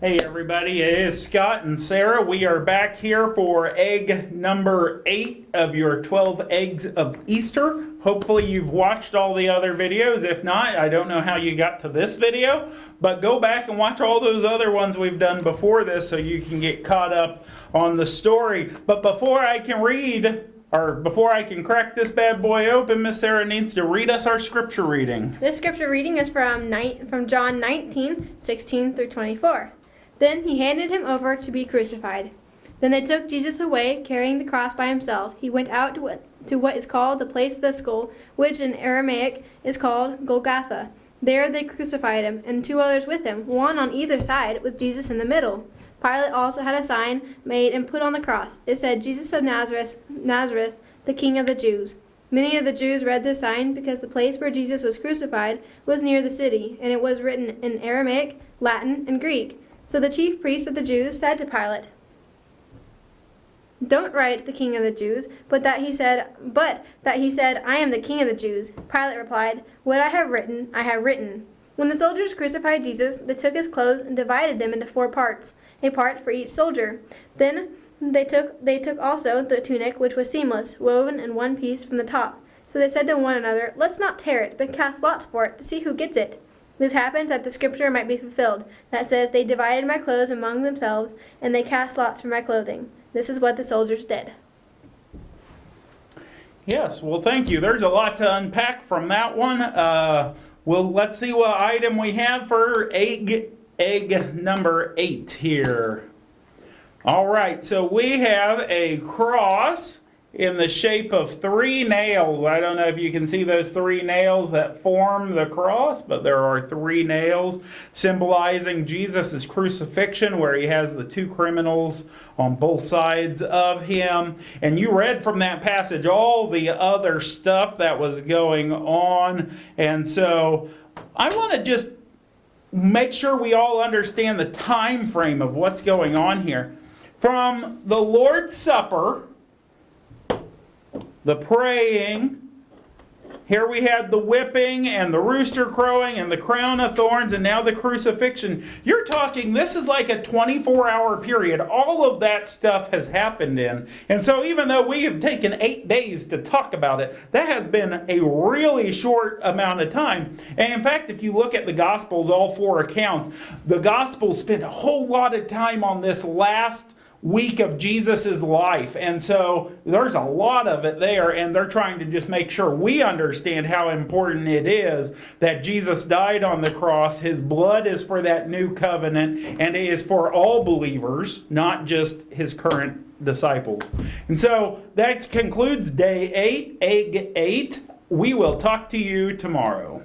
Hey everybody, it is Scott and Sarah. We are back here for egg number 8 of your 12 eggs of Easter. Hopefully you've watched all the other videos. If not, I don't know how you got to this video, but go back and watch all those other ones we've done before this so you can get caught up on the story. But before I can crack this bad boy open, Miss Sarah needs to read us our scripture reading. This scripture reading is from John 19:16 through 24. Then he handed him over to be crucified. Then they took Jesus away, carrying the cross by himself. He went out to what is called the place of the skull, which in Aramaic is called Golgotha. There they crucified him, and 2 others with him, one on either side, with Jesus in the middle. Pilate also had a sign made and put on the cross. It said, "Jesus of Nazareth, the King of the Jews." Many of the Jews read this sign because the place where Jesus was crucified was near the city, and it was written in Aramaic, Latin, and Greek. So the chief priests of the Jews said to Pilate, "Don't write the King of the Jews, but that he said, I am the King of the Jews." Pilate replied, "What I have written, I have written." When the soldiers crucified Jesus, they took his clothes and divided them into 4 parts, a part for each soldier. Then they took also the tunic, which was seamless, woven in one piece from the top. So they said to one another, "Let's not tear it, but cast lots for it, to see who gets it." This happened that the scripture might be fulfilled, that says, "They divided my clothes among themselves, and they cast lots for my clothing." This is what the soldiers did. Yes, well, thank you. There's a lot to unpack from that one. Let's see what item we have for egg number 8 here. All right, so we have a cross in the shape of 3 nails. I don't know if you can see those 3 nails that form the cross, but there are 3 nails symbolizing Jesus' crucifixion, where he has the 2 criminals on both sides of him. And you read from that passage all the other stuff that was going on. And so I want to just make sure we all understand the time frame of what's going on here. From the Lord's Supper, the praying, here we had the whipping and the rooster crowing and the crown of thorns and now the crucifixion. You're talking, this is like a 24-hour period. All of that stuff has happened in. And so even though we have taken 8 days to talk about it, that has been a really short amount of time. And in fact, if you look at the Gospels, all 4 accounts, the Gospels spend a whole lot of time on this last week of Jesus' life. And so there's a lot of it there, and they're trying to just make sure we understand how important it is that Jesus died on the cross. His blood is for that new covenant, and it is for all believers, not just his current disciples. And so that concludes day 8, egg 8. We will talk to you tomorrow.